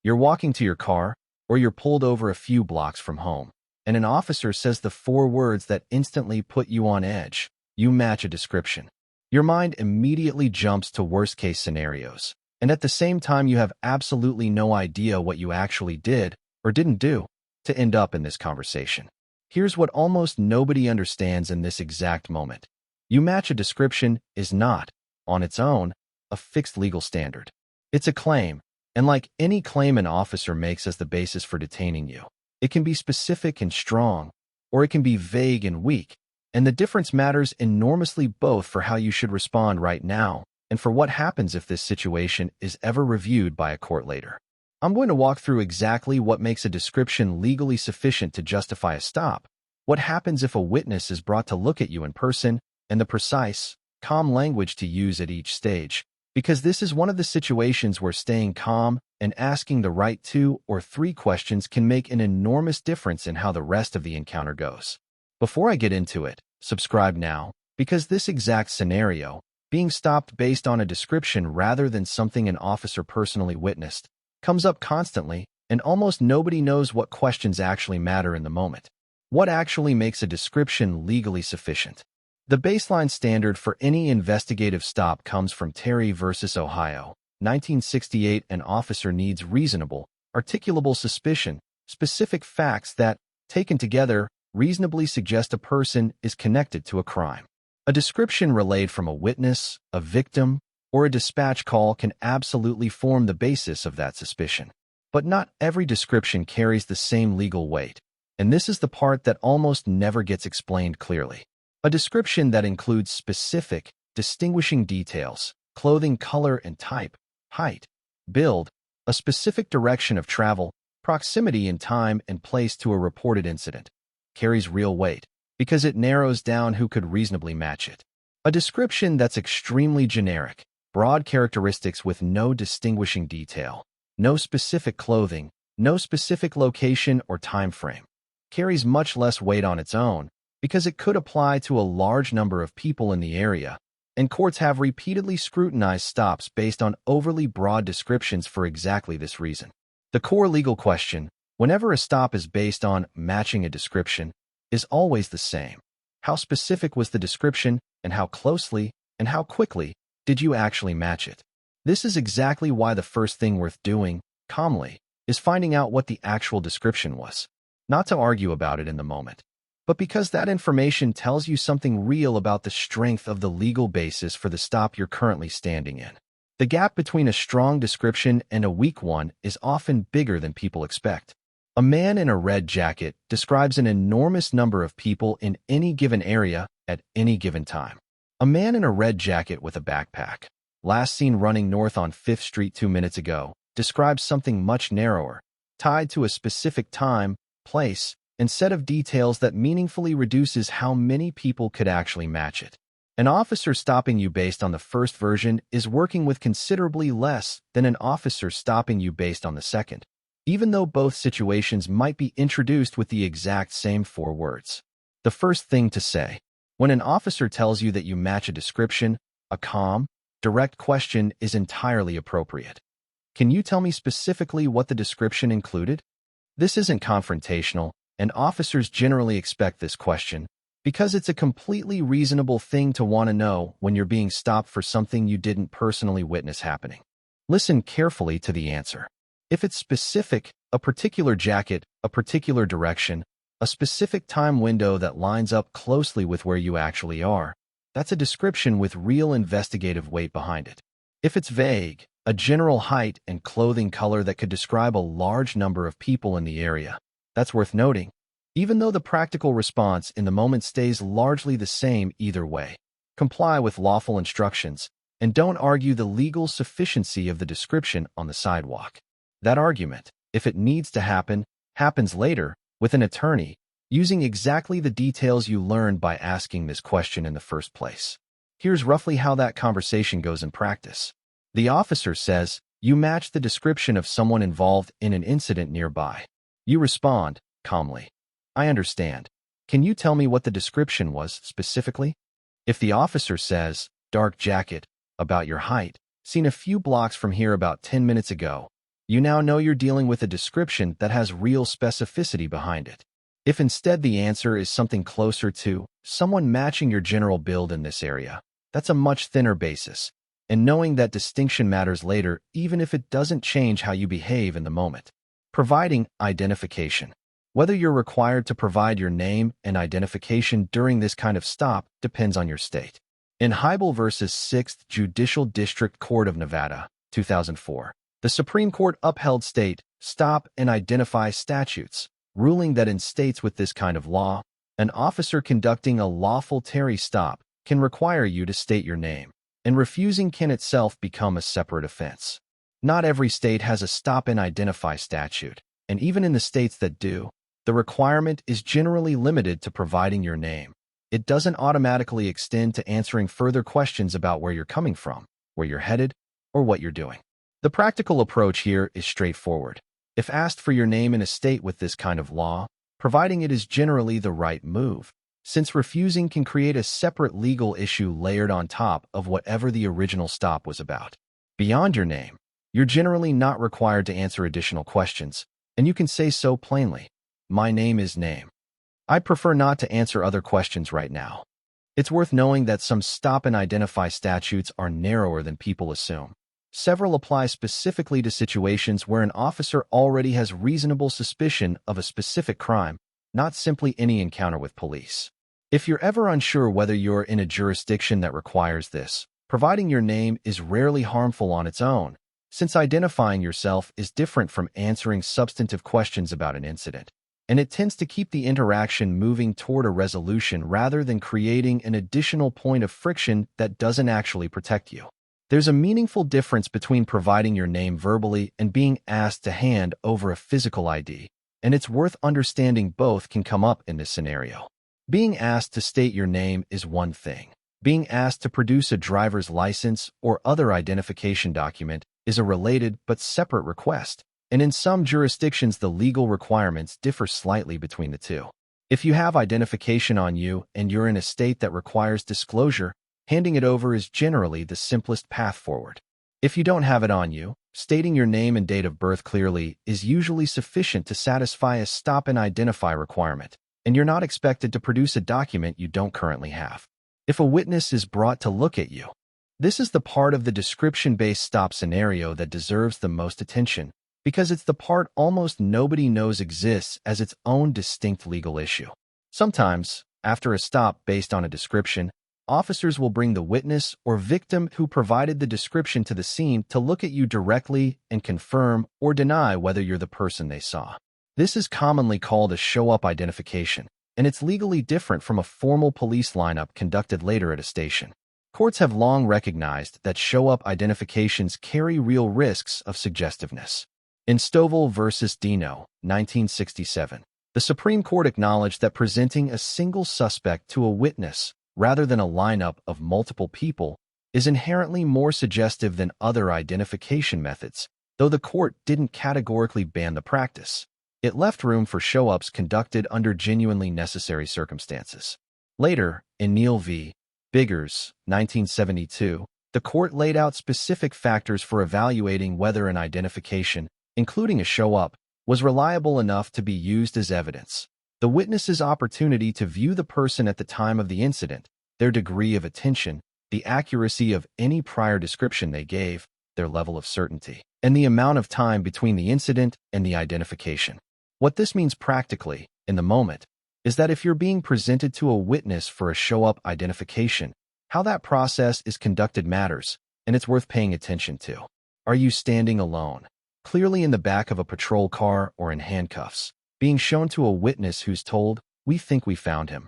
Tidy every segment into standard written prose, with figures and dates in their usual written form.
You're walking to your car, or you're pulled over a few blocks from home, and an officer says the 4 words that instantly put you on edge. You match a description. Your mind immediately jumps to worst-case scenarios, and at the same time you have absolutely no idea what you actually did or didn't do to end up in this conversation. Here's what almost nobody understands in this exact moment. You match a description is not, on its own, a fixed legal standard. It's a claim, and like any claim an officer makes as the basis for detaining you, it can be specific and strong, or it can be vague and weak, and the difference matters enormously both for how you should respond right now and for what happens if this situation is ever reviewed by a court later. I'm going to walk through exactly what makes a description legally sufficient to justify a stop, what happens if a witness is brought to look at you in person, and the precise, calm language to use at each stage, because this is one of the situations where staying calm and asking the right 2 or 3 questions can make an enormous difference in how the rest of the encounter goes. Before I get into it, subscribe now, because this exact scenario, being stopped based on a description rather than something an officer personally witnessed, comes up constantly, and almost nobody knows what questions actually matter in the moment. What actually makes a description legally sufficient? The baseline standard for any investigative stop comes from Terry v. Ohio, 1968. An officer needs reasonable, articulable suspicion, specific facts that, taken together, reasonably suggest a person is connected to a crime. A description relayed from a witness, a victim, or a dispatch call can absolutely form the basis of that suspicion. But not every description carries the same legal weight, and this is the part that almost never gets explained clearly. A description that includes specific, distinguishing details, clothing color and type, height, build, a specific direction of travel, proximity in time and place to a reported incident, carries real weight because it narrows down who could reasonably match it. A description that's extremely generic, broad characteristics with no distinguishing detail, no specific clothing, no specific location or time frame, carries much less weight on its own because it could apply to a large number of people in the area, and courts have repeatedly scrutinized stops based on overly broad descriptions for exactly this reason. The core legal question, whenever a stop is based on matching a description, is always the same. How specific was the description, and how closely and how quickly did you actually match it? This is exactly why the first thing worth doing, calmly, is finding out what the actual description was. Not to argue about it in the moment, but because that information tells you something real about the strength of the legal basis for the stop you're currently standing in. The gap between a strong description and a weak one is often bigger than people expect. A man in a red jacket describes an enormous number of people in any given area at any given time. A man in a red jacket with a backpack, last seen running north on 5th Street 2 minutes ago, describes something much narrower, tied to a specific time, place, and set of details that meaningfully reduces how many people could actually match it. An officer stopping you based on the first version is working with considerably less than an officer stopping you based on the second, even though both situations might be introduced with the exact same 4 words. The first thing to say, when an officer tells you that you match a description, a calm, direct question is entirely appropriate. Can you tell me specifically what the description included? This isn't confrontational, and officers generally expect this question because it's a completely reasonable thing to want to know when you're being stopped for something you didn't personally witness happening. Listen carefully to the answer. If it's specific, a particular jacket, a particular direction, a specific time window that lines up closely with where you actually are, that's a description with real investigative weight behind it. If it's vague, a general height and clothing color that could describe a large number of people in the area, that's worth noting, even though the practical response in the moment stays largely the same either way. Comply with lawful instructions, and don't argue the legal sufficiency of the description on the sidewalk. That argument, if it needs to happen, happens later, with an attorney, using exactly the details you learned by asking this question in the first place. Here's roughly how that conversation goes in practice. The officer says, you match the description of someone involved in an incident nearby. You respond, calmly, I understand. Can you tell me what the description was specifically? If the officer says, dark jacket, about your height, seen a few blocks from here about 10 minutes ago, You now know you're dealing with a description that has real specificity behind it. If instead the answer is something closer to someone matching your general build in this area, that's a much thinner basis. And knowing that distinction matters later, even if it doesn't change how you behave in the moment. Providing identification. Whether you're required to provide your name and identification during this kind of stop depends on your state. In Hybel versus 6th Judicial District Court of Nevada, 2004, the Supreme Court upheld state stop and identify statutes, ruling that in states with this kind of law, an officer conducting a lawful Terry stop can require you to state your name, and refusing can itself become a separate offense. Not every state has a stop and identify statute, and even in the states that do, the requirement is generally limited to providing your name. It doesn't automatically extend to answering further questions about where you're coming from, where you're headed, or what you're doing. The practical approach here is straightforward. If asked for your name in a state with this kind of law, providing it is generally the right move, since refusing can create a separate legal issue layered on top of whatever the original stop was about. Beyond your name, you're generally not required to answer additional questions, and you can say so plainly. My name is name. I prefer not to answer other questions right now. It's worth knowing that some stop and identify statutes are narrower than people assume. Several apply specifically to situations where an officer already has reasonable suspicion of a specific crime, not simply any encounter with police. If you're ever unsure whether you're in a jurisdiction that requires this, providing your name is rarely harmful on its own, since identifying yourself is different from answering substantive questions about an incident, and it tends to keep the interaction moving toward a resolution rather than creating an additional point of friction that doesn't actually protect you. There's a meaningful difference between providing your name verbally and being asked to hand over a physical ID, and it's worth understanding both can come up in this scenario. Being asked to state your name is one thing. Being asked to produce a driver's license or other identification document is a related but separate request, and in some jurisdictions the legal requirements differ slightly between the two. If you have identification on you and you're in a state that requires disclosure, handing it over is generally the simplest path forward. If you don't have it on you, stating your name and date of birth clearly is usually sufficient to satisfy a stop and identify requirement, and you're not expected to produce a document you don't currently have. If a witness is brought to look at you, this is the part of the description-based stop scenario that deserves the most attention, because it's the part almost nobody knows exists as its own distinct legal issue. Sometimes, after a stop based on a description, officers will bring the witness or victim who provided the description to the scene to look at you directly and confirm or deny whether you're the person they saw. This is commonly called a show-up identification, and it's legally different from a formal police lineup conducted later at a station. Courts have long recognized that show-up identifications carry real risks of suggestiveness. In Stovall versus Dino, 1967, the Supreme Court acknowledged that presenting a single suspect to a witness rather than a lineup of multiple people is inherently more suggestive than other identification methods, though the court didn't categorically ban the practice. It left room for show-ups conducted under genuinely necessary circumstances. Later, in Neal v. Biggers, 1972, the court laid out specific factors for evaluating whether an identification, including a show-up, was reliable enough to be used as evidence. The witness's opportunity to view the person at the time of the incident, their degree of attention, the accuracy of any prior description they gave, their level of certainty, and the amount of time between the incident and the identification. What this means practically, in the moment, is that if you're being presented to a witness for a show-up identification, how that process is conducted matters, and it's worth paying attention to. Are you standing alone, clearly in the back of a patrol car or in handcuffs, being shown to a witness who's told, "We think we found him"?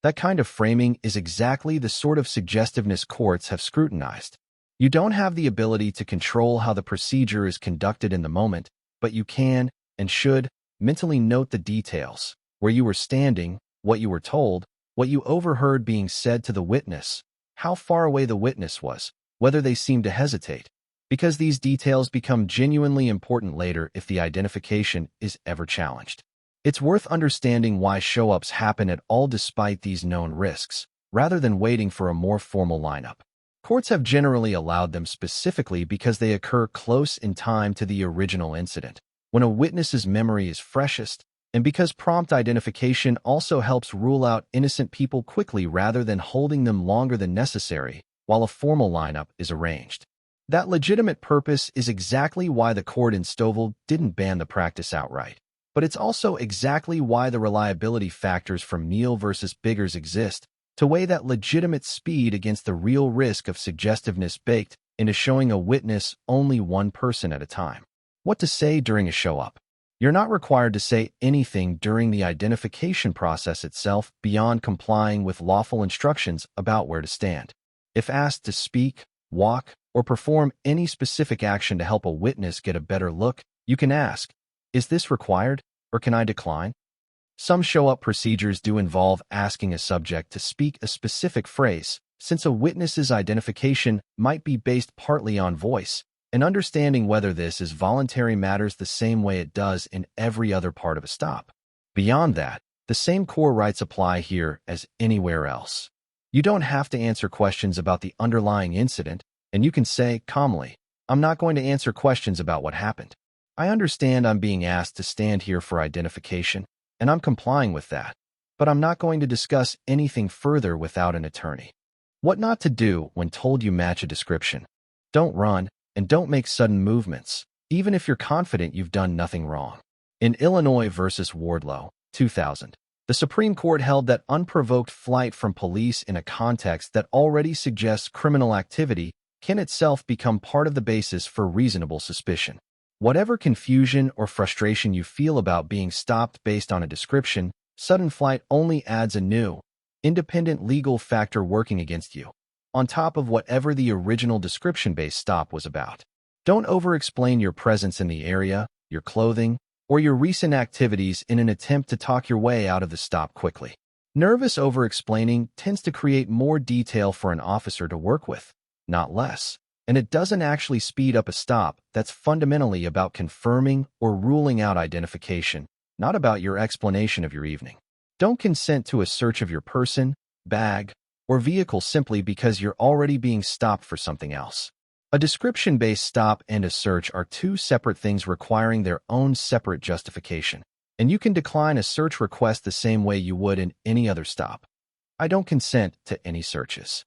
That kind of framing is exactly the sort of suggestiveness courts have scrutinized. You don't have the ability to control how the procedure is conducted in the moment, but you can, and should, mentally note the details, where you were standing, what you were told, what you overheard being said to the witness, how far away the witness was, whether they seemed to hesitate, because these details become genuinely important later if the identification is ever challenged. It's worth understanding why show-ups happen at all despite these known risks, rather than waiting for a more formal lineup. Courts have generally allowed them specifically because they occur close in time to the original incident, when a witness's memory is freshest, and because prompt identification also helps rule out innocent people quickly rather than holding them longer than necessary while a formal lineup is arranged. That legitimate purpose is exactly why the court in Stovall didn't ban the practice outright. But it's also exactly why the reliability factors from Neal versus Biggers exist, to weigh that legitimate speed against the real risk of suggestiveness baked into showing a witness only one person at a time. What to say during a show-up? You're not required to say anything during the identification process itself beyond complying with lawful instructions about where to stand. If asked to speak, walk, or perform any specific action to help a witness get a better look, you can ask, "Is this required, or can I decline?" Some show-up procedures do involve asking a subject to speak a specific phrase, since a witness's identification might be based partly on voice, and understanding whether this is voluntary matters the same way it does in every other part of a stop. Beyond that, the same core rights apply here as anywhere else. You don't have to answer questions about the underlying incident, and you can say calmly, "I'm not going to answer questions about what happened. I understand I'm being asked to stand here for identification, and I'm complying with that, but I'm not going to discuss anything further without an attorney." What not to do when told you match a description. Don't run, and don't make sudden movements, even if you're confident you've done nothing wrong. In Illinois versus Wardlow, 2000, the Supreme Court held that unprovoked flight from police in a context that already suggests criminal activity can itself become part of the basis for reasonable suspicion. Whatever confusion or frustration you feel about being stopped based on a description, sudden flight only adds a new, independent legal factor working against you, on top of whatever the original description-based stop was about. Don't over-explain your presence in the area, your clothing, or your recent activities in an attempt to talk your way out of the stop quickly. Nervous over-explaining tends to create more detail for an officer to work with, not less. And it doesn't actually speed up a stop that's fundamentally about confirming or ruling out identification, not about your explanation of your evening. Don't consent to a search of your person, bag, or vehicle simply because you're already being stopped for something else. A description-based stop and a search are two separate things requiring their own separate justification, and you can decline a search request the same way you would in any other stop. I don't consent to any searches.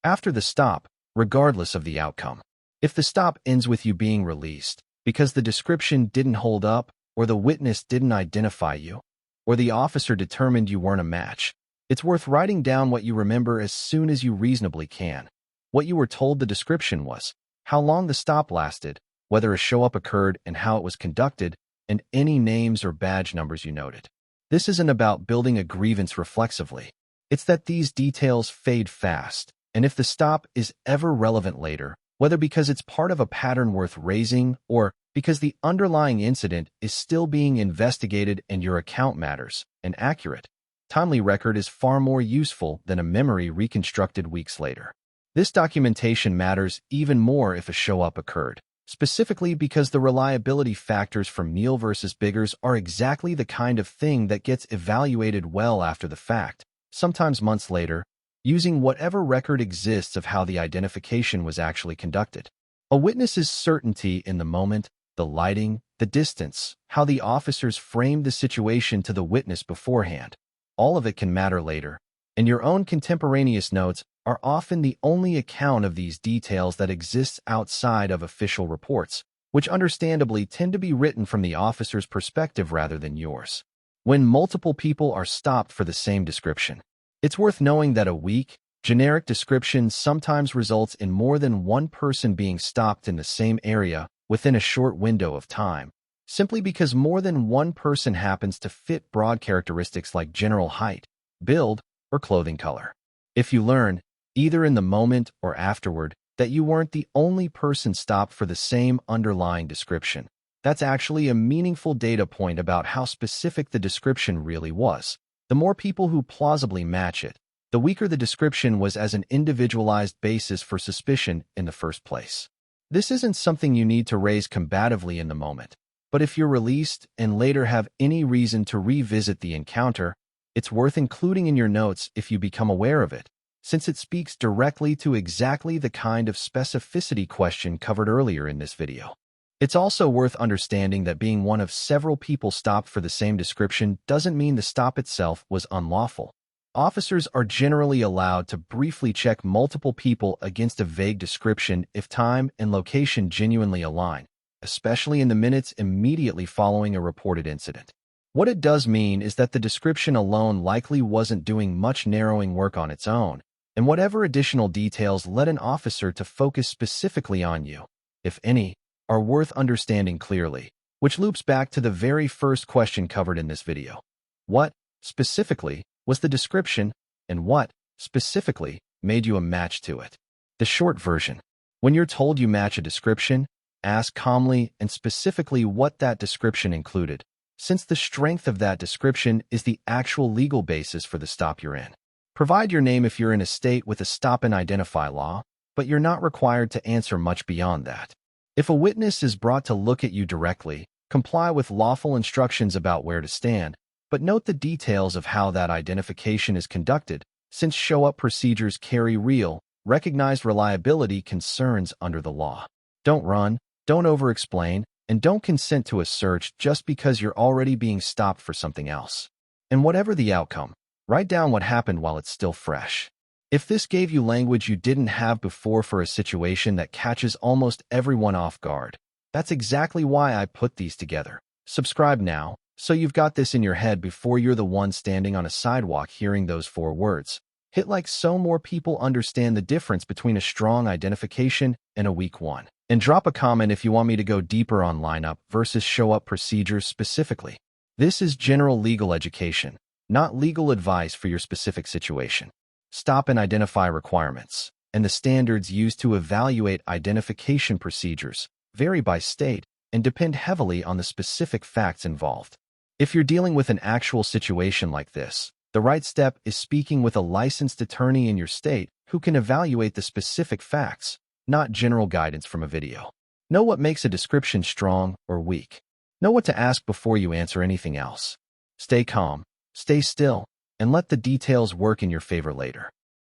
After the stop, regardless of the outcome. If the stop ends with you being released because the description didn't hold up, or the witness didn't identify you, or the officer determined you weren't a match, it's worth writing down what you remember as soon as you reasonably can. What you were told the description was, how long the stop lasted, whether a show-up occurred and how it was conducted, and any names or badge numbers you noted. This isn't about building a grievance reflexively. It's that these details fade fast. And if the stop is ever relevant later, whether because it's part of a pattern worth raising or because the underlying incident is still being investigated and your account matters, an accurate, timely record is far more useful than a memory reconstructed weeks later. This documentation matters even more if a show-up occurred, specifically because the reliability factors from Neal versus Biggers are exactly the kind of thing that gets evaluated well after the fact, sometimes months later, using whatever record exists of how the identification was actually conducted. A witness's certainty in the moment, the lighting, the distance, how the officers framed the situation to the witness beforehand, all of it can matter later, and your own contemporaneous notes are often the only account of these details that exists outside of official reports, which understandably tend to be written from the officer's perspective rather than yours. When multiple people are stopped for the same description, it's worth knowing that a weak, generic description sometimes results in more than one person being stopped in the same area within a short window of time, simply because more than one person happens to fit broad characteristics like general height, build, or clothing color. If you learn, either in the moment or afterward, that you weren't the only person stopped for the same underlying description, that's actually a meaningful data point about how specific the description really was. The more people who plausibly match it, the weaker the description was as an individualized basis for suspicion in the first place. This isn't something you need to raise combatively in the moment, but if you're released and later have any reason to revisit the encounter, it's worth including in your notes if you become aware of it, since it speaks directly to exactly the kind of specificity question covered earlier in this video. It's also worth understanding that being one of several people stopped for the same description doesn't mean the stop itself was unlawful. Officers are generally allowed to briefly check multiple people against a vague description if time and location genuinely align, especially in the minutes immediately following a reported incident. What it does mean is that the description alone likely wasn't doing much narrowing work on its own, and whatever additional details led an officer to focus specifically on you, if any, are worth understanding clearly, which loops back to the very first question covered in this video. What, specifically, was the description, and what, specifically, made you a match to it? The short version. When you're told you match a description, ask calmly and specifically what that description included, since the strength of that description is the actual legal basis for the stop you're in. Provide your name if you're in a state with a stop and identify law, but you're not required to answer much beyond that. If a witness is brought to look at you directly, comply with lawful instructions about where to stand, but note the details of how that identification is conducted, since show-up procedures carry real, recognized reliability concerns under the law. Don't run, don't over-explain, and don't consent to a search just because you're already being stopped for something else. And whatever the outcome, write down what happened while it's still fresh. If this gave you language you didn't have before for a situation that catches almost everyone off guard, that's exactly why I put these together. Subscribe now, so you've got this in your head before you're the one standing on a sidewalk hearing those 4 words. Hit like so more people understand the difference between a strong identification and a weak one. And drop a comment if you want me to go deeper on lineup versus show-up procedures specifically. This is general legal education, not legal advice for your specific situation. Stop and identify requirements, and the standards used to evaluate identification procedures vary by state and depend heavily on the specific facts involved. If you're dealing with an actual situation like this, the right step is speaking with a licensed attorney in your state who can evaluate the specific facts, not general guidance from a video. Know what makes a description strong or weak. Know what to ask before you answer anything else. Stay calm, stay still, and let the details work in your favor later.